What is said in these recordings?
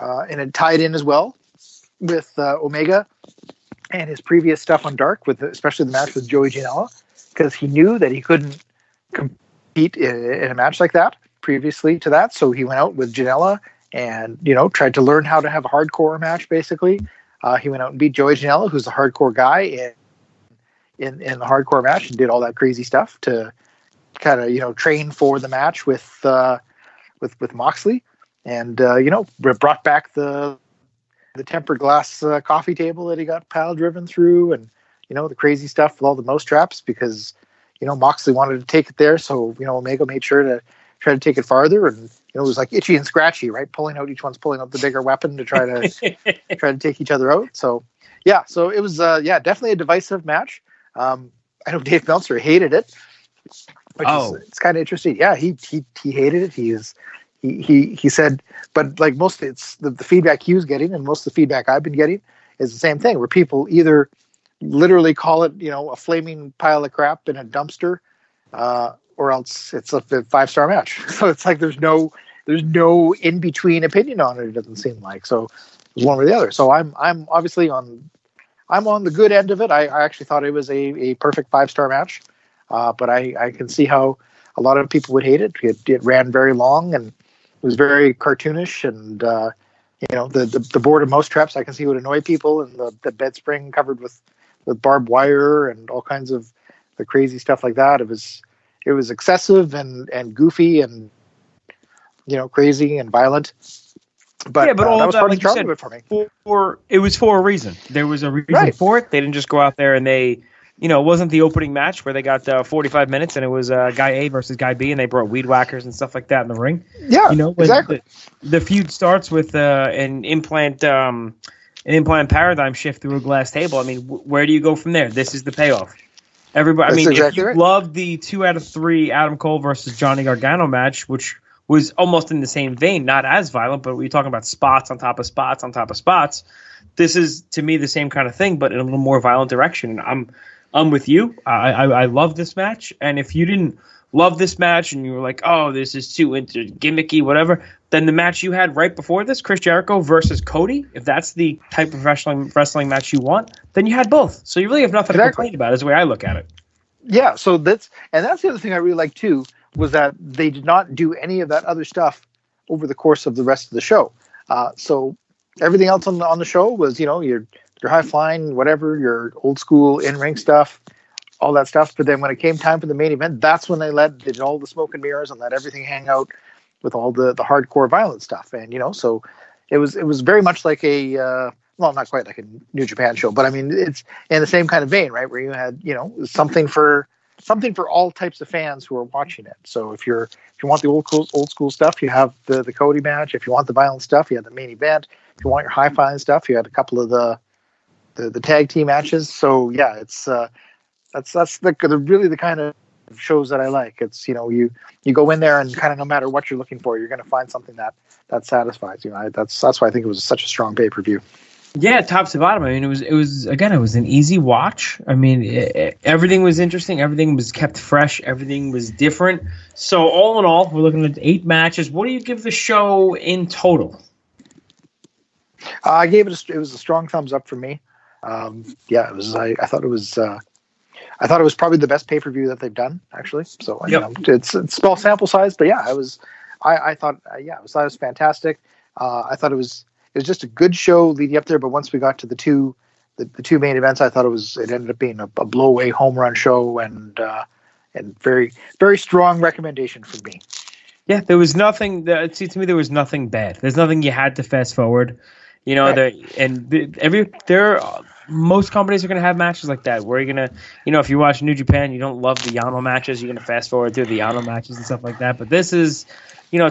and it tied in as well with Omega and his previous stuff on Dark, with especially the match with Joey Janela, because he knew that he couldn't compete in a match like that previously to that. So he went out with Janela and, tried to learn how to have a hardcore match, basically. He went out and beat Joey Janela, who's a hardcore guy in the hardcore match, and did all that crazy stuff to kind of, train for the match with Moxley, and, brought back the tempered glass coffee table that he got pile driven through, and, the crazy stuff with all the mouse traps, because, Moxley wanted to take it there. So, Omega made sure to try to take it farther, and, it was like Itchy and Scratchy, right? Each one's pulling out the bigger weapon to try to take each other out. So, yeah, so it was, definitely a divisive match. I know Dave Meltzer hated it, it's kind of interesting. Yeah, he hated it. He said, but like most, it's the feedback he was getting, and most of the feedback I've been getting is the same thing, where people either literally call it, a flaming pile of crap in a dumpster, or else it's a 5-star match. So it's like there's no in between opinion on it. It doesn't seem like. So it's one or the other. So I'm obviously on the good end of it. I actually thought it was a perfect 5-star match, but I can see how a lot of people would hate it. It ran very long, and it was very cartoonish, and the board of mouse traps I can see would annoy people, and the bed spring covered with barbed wire and all kinds of the crazy stuff like that. It was excessive and goofy and crazy and violent. But all that was that, part of like the charm you of it for me. It was for a reason. There was a reason for it. They didn't just go out there and they, it wasn't the opening match where they got 45 minutes and it was Guy A versus Guy B, and they brought weed whackers and stuff like that in the ring. Yeah, exactly. The feud starts with an implant paradigm shift through a glass table. I mean, where do you go from there? This is the payoff. Everybody. That's exactly if you right. loved the 2 out of 3 Adam Cole versus Johnny Gargano match, which was almost in the same vein, not as violent, but we're talking about spots on top of spots on top of spots. This is, to me, the same kind of thing, but in a little more violent direction. I'm with you. I love this match, and if you didn't love this match and you were like, oh, this is too gimmicky, whatever, then the match you had right before this, Chris Jericho versus Cody, if that's the type of wrestling match you want, then you had both. So you really have nothing to complain about, is the way I look at it. Yeah, so that's the other thing I really like too, was that they did not do any of that other stuff over the course of the rest of the show. So everything else on the show was, your high flying, whatever, your old school in-ring stuff, all that stuff. But then when it came time for the main event, that's when they did all the smoke and mirrors and let everything hang out with all the hardcore violent stuff. And, so it was very much like well, not quite like a New Japan show, but I mean, it's in the same kind of vein, right? Where you had, something for all types of fans who are watching it. So if you want the old school stuff, you have the Cody match. If you want the violent stuff, you had the main event. If you want your high flying stuff, you had a couple of the tag team matches. So yeah, it's that's really the kind of shows that I like. It's, you go in there and kind of no matter what you're looking for, you're going to find something that satisfies you. That's why I think it was such a strong pay-per-view. Yeah, top to bottom. I mean, it was an easy watch. I mean, everything was interesting. Everything was kept fresh. Everything was different. So all in all, we're looking at 8 matches. What do you give the show in total? I gave it it was a strong thumbs up for me. It was. I thought it was. I thought it was probably the best pay-per-view that they've done, actually. So it's small sample size, but yeah, I thought it was fantastic. I thought it was just a good show leading up there, but once we got to the two main events, I thought it ended up being a blow-away home run show, and very, very strong recommendation from me. Yeah, there was nothing. To me, there was nothing bad. There's nothing you had to fast forward. Most companies are going to have matches like that where you're going to, if you watch New Japan, you don't love the Yano matches, you're going to fast forward through the Yano matches and stuff like that. But this is,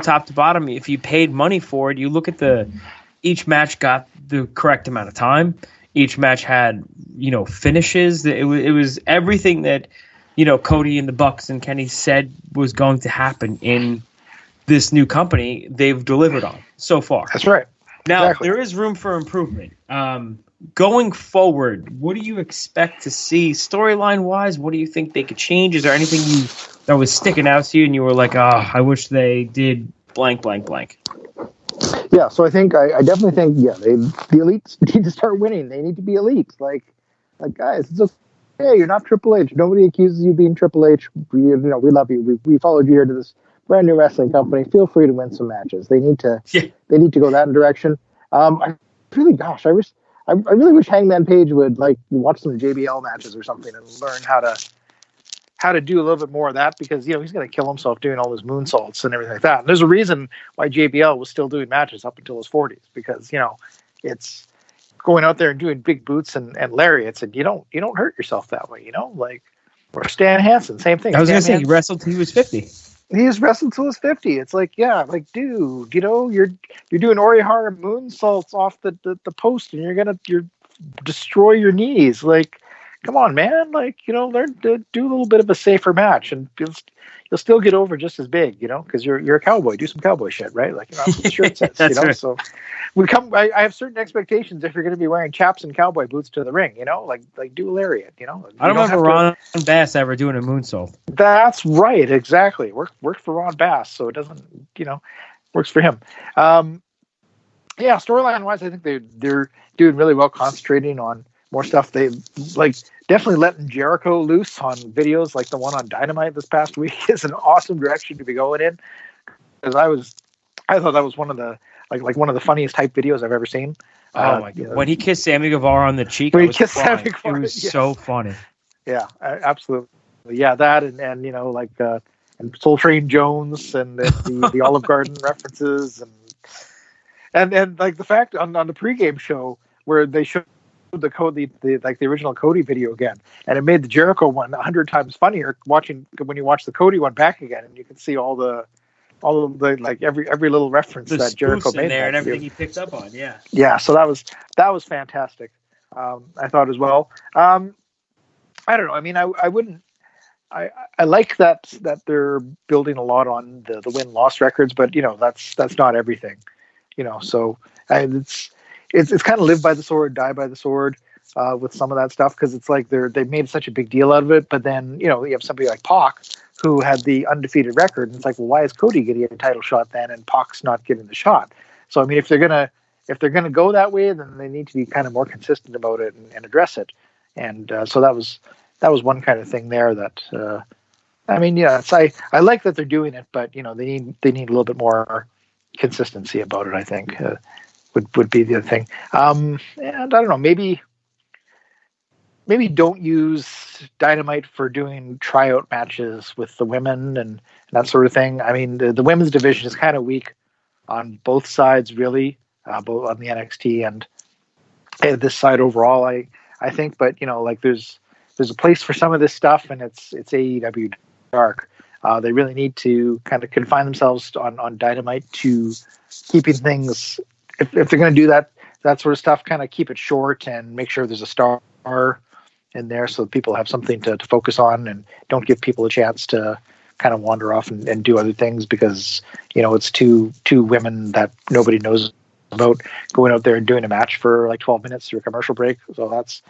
top to bottom. If you paid money for it, you look at each match got the correct amount of time. Each match had, finishes. It was everything that, Cody and the Bucks and Kenny said was going to happen in this new company. They've delivered on so far. That's right. Now, Exactly. There is room for improvement. Going forward, what do you expect to see storyline-wise? What do you think they could change? Is there anything that was sticking out to you and you were like, I wish they did blank, blank, blank? Yeah, so I definitely think the elites need to start winning. They need to be elite. Like guys, it's okay. You're not Triple H. Nobody accuses you of being Triple H. We love you. We followed you here to this brand new wrestling company. Feel free to win some matches. They need to go that direction. I really wish Hangman Page would like watch some JBL matches or something and learn how to do a little bit more of that, because he's going to kill himself doing all those moonsaults and everything like that. And there's a reason why JBL was still doing matches up until his 40s, because it's going out there and doing big boots and lariats, and you don't hurt yourself that way, like, or Stan Hansen, same thing. I was going to say he wrestled till he was 50. He's wrestled till he's 50. It's like, dude, you're doing Orihara moonsaults off the post, and you're destroy your knees, like. Come on, man! Like, learn to do a little bit of a safer match, and you'll still get over just as big, because you're a cowboy. Do some cowboy shit, right? Like, that's what the shirt says, right. So I have certain expectations if you're going to be wearing chaps and cowboy boots to the ring, like do a lariat, I don't remember Ron Bass ever doing a moonsault. That's right, exactly. Worked for Ron Bass, so it doesn't, works for him. Storyline wise, I think they're doing really well, concentrating on more stuff. They definitely letting Jericho loose on videos like the one on Dynamite this past week is an awesome direction to be going in. Because I thought that was one of the one of the funniest type videos I've ever seen. Oh my god! When he kissed Sammy Guevara on the cheek, when he kissed Sammy Guevara, it was so funny. Yeah, absolutely. Yeah, that and and Soul Train Jones and the Olive Garden references and like the fact on the pregame show where they showed the Cody, the original Cody video again, and it made the Jericho one 100 times funnier when you watch the Cody one back again, and you can see all the like every little reference that Jericho made in there and everything he picked up on. Yeah. So that was fantastic. I thought as well. I don't know. I mean, I wouldn't. I like that they're building a lot on the win-loss records, but that's not everything. So it's kind of live by the sword, die by the sword with some of that stuff, because it's like they've made such a big deal out of it. But then you have somebody like Pac who had the undefeated record, and it's like, well, why is Cody getting a title shot then, and Pac's not getting the shot? So I mean, if they're gonna go that way, then they need to be kind of more consistent about it and address it. And so that was one kind of thing there that I mean, I like that they're doing it, but they need a little bit more consistency about it, I think. Would be the other thing. And I don't know, maybe don't use Dynamite for doing tryout matches with the women and that sort of thing. I mean, the women's division is kind of weak on both sides, really, both on the NXT and this side overall, I think. But there's a place for some of this stuff, and it's AEW Dark. They really need to kind of confine themselves on Dynamite to keeping things. If they're going to do that sort of stuff, kind of keep it short and make sure there's a star in there so that people have something to focus on, and don't give people a chance to kind of wander off and do other things because it's two women that nobody knows about going out there and doing a match for like 12 minutes through a commercial break. So that's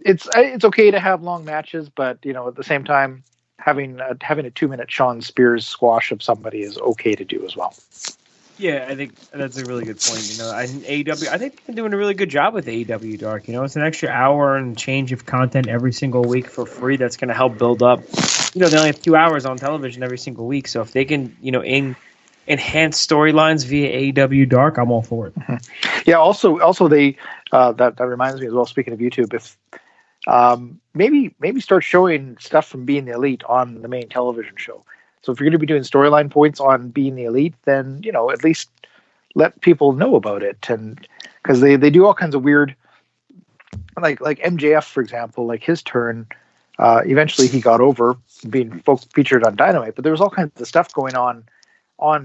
it's okay to have long matches, but at the same time having a 2-minute Sean Spears squash of somebody is okay to do as well. Yeah, I think that's a really good point. AEW, I think they're doing a really good job with AEW Dark. It's an extra hour and change of content every single week for free. That's going to help build up. They only have 2 hours on television every single week. So if they can, enhance storylines via AEW Dark, I'm all for it. Mm-hmm. Yeah. Also, they that reminds me as well. Speaking of YouTube, if maybe start showing stuff from Being the Elite on the main television show. So if you're going to be doing storyline points on Being the Elite, then at least let people know about it, and because they do all kinds of weird, like MJF, for example, like his turn. Eventually, he got over being featured on Dynamite, but there was all kinds of stuff going on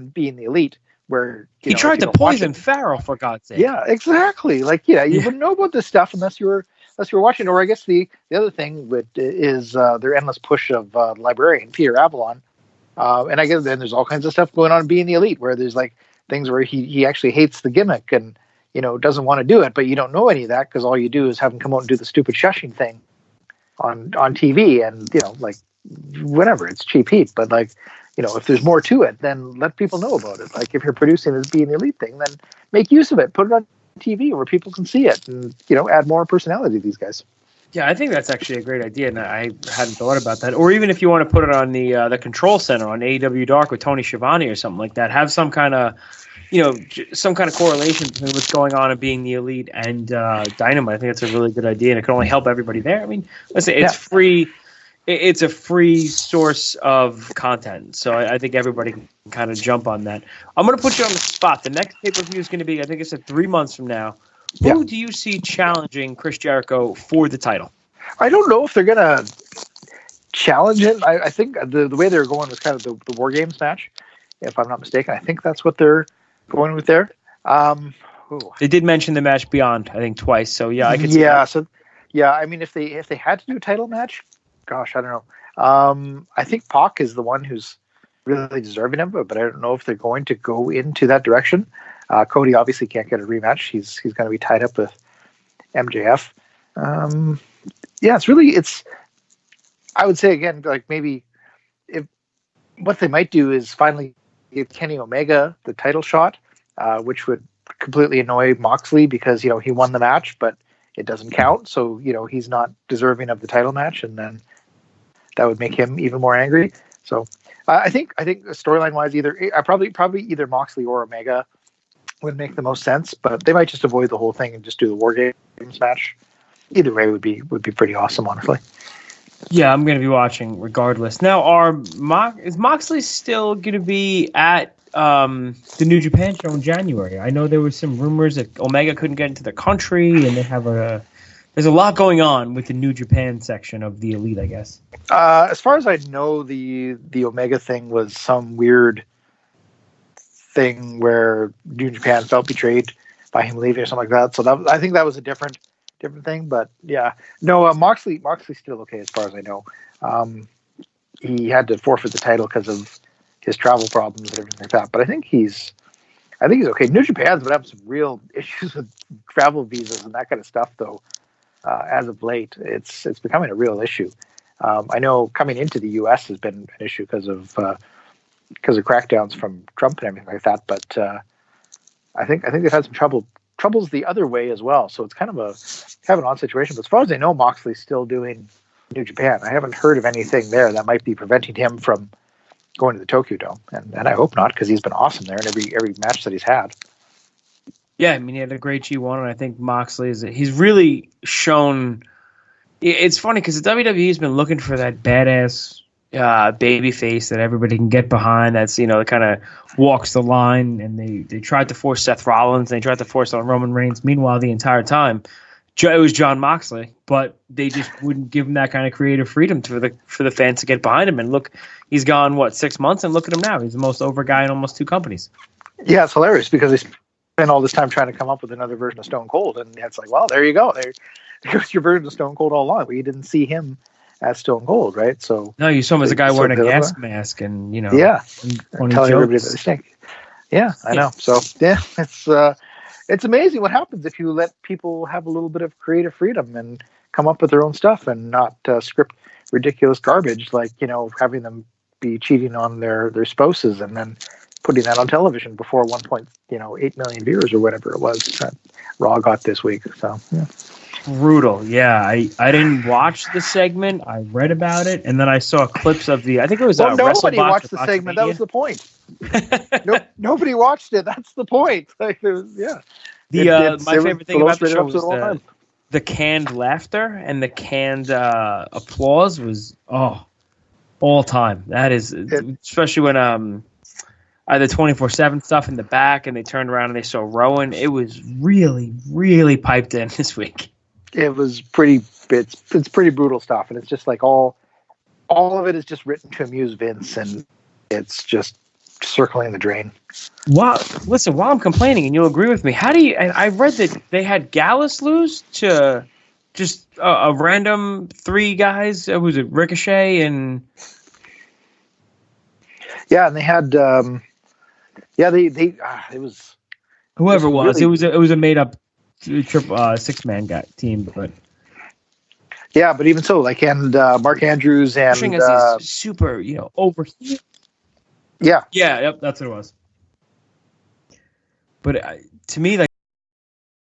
Being the Elite where he tried to poison Pharaoh, for God's sake. Yeah, exactly. Like, you wouldn't know about this stuff unless you were watching. Or I guess the other thing is their endless push of librarian Peter Avalon. And I guess then there's all kinds of stuff going on in Being the Elite where there's like things where he actually hates the gimmick and doesn't want to do it, but you don't know any of that because all you do is have him come out and do the stupid shushing thing on TV, and like whatever, it's cheap heat, but like if there's more to it, then let people know about it. Like if you're producing this Being the Elite thing, then make use of it. Put it on TV where people can see it, and add more personality to these guys. Yeah, I think that's actually a great idea, and I hadn't thought about that. Or even if you want to put it on the Control Center on AEW Dark with Tony Schiavone or something like that, have some kind of correlation between what's going on in Being the Elite and Dynamite. I think that's a really good idea, and it can only help everybody there. I mean, listen, it's free. It's a free source of content, so I think everybody can kind of jump on that. I'm going to put you on the spot. The next pay-per-view is going to be, I think it's 3 months from now. Who do you see challenging Chris Jericho for the title? I don't know if they're going to challenge it. I think the way they're going was kind of the War Games match, if I'm not mistaken. I think that's what they're going with there. They did mention the match Beyond, I think, twice. So, yeah, I could see that. I mean, if they had to do a title match, gosh, I don't know. I think Pac is the one who's really deserving of it, but I don't know if they're going to go into that direction. Cody obviously can't get a rematch. He's going to be tied up with MJF. It's I would say again, like maybe if what they might do is finally give Kenny Omega the title shot, which would completely annoy Moxley because he won the match, but it doesn't count. So he's not deserving of the title match, and then that would make him even more angry. So I think storyline wise, probably either Moxley or Omega would make the most sense, but they might just avoid the whole thing and just do the War Games match. Either way would be pretty awesome, honestly. Yeah, I'm going to be watching regardless. Now, is Moxley still going to be at the New Japan show in January? I know there was some rumors that Omega couldn't get into the country, and they have there's a lot going on with the New Japan section of the Elite, I guess. As far as I know, the Omega thing was some weird thing where New Japan felt betrayed by him leaving or something like that. So I think that was a different thing. But yeah, no, Moxley's still okay as far as I know. He had to forfeit the title because of his travel problems and everything like that. But I think he's okay. New Japan's been having some real issues with travel visas and that kind of stuff, though. As of late, it's becoming a real issue. I know coming into the U.S. has been an issue because of crackdowns from Trump and everything like that. But I think they've had some troubles the other way as well. So it's kind of an odd situation. But as far as I know, Moxley's still doing New Japan. I haven't heard of anything there that might be preventing him from going to the Tokyo Dome, and I hope not, because he's been awesome there in every match that he's had. Yeah, I mean, he had a great G1, and I think Moxley he's really shown. It's funny because the WWE's been looking for that badass baby face that everybody can get behind. That's that kind of walks the line, and they tried to force Seth Rollins, they tried to force on Roman Reigns. Meanwhile, the entire time, it was John Moxley, but they just wouldn't give him that kind of creative freedom for the fans to get behind him. And look, he's gone 6 months, and look at him now. He's the most over guy in almost 2 companies. Yeah, it's hilarious because he spent all this time trying to come up with another version of Stone Cold, and it's like, well, there you go. There's your version of Stone Cold all along. But you didn't see him as Stone Cold, right? So no, you saw him as a guy wearing a gas mask, and and telling everybody that they stink. Yeah, I know. So yeah, it's amazing what happens if you let people have a little bit of creative freedom and come up with their own stuff and not script ridiculous garbage like having them be cheating on their spouses and then putting that on television before 1.8 million viewers or whatever it was that Raw got this week. So yeah. Brutal. Yeah, I didn't watch the segment. I read about it, and then I saw clips of I think it was nobody watched the segment. That was the point. Nobody watched it. That's the point. Like, my favorite thing about the show was the canned laughter and the canned applause was all time. That is especially when the 24/7 stuff in the back, and they turned around and they saw Rowan. It was really, really piped in this week. It was pretty. It's pretty brutal stuff, and it's just like all of it is just written to amuse Vince, and it's just circling the drain. Wow! Listen, while I'm complaining, and you'll agree with me, how do you? I read that they had Gallus lose to just a random 3 guys. Was it Ricochet and? Yeah, and they had. It was whoever it was. Really, it was a made up 6-man team, but yeah, but even so, like, and Mark Andrews and super over here. Yeah. Yeah, yep, that's what it was. But to me, like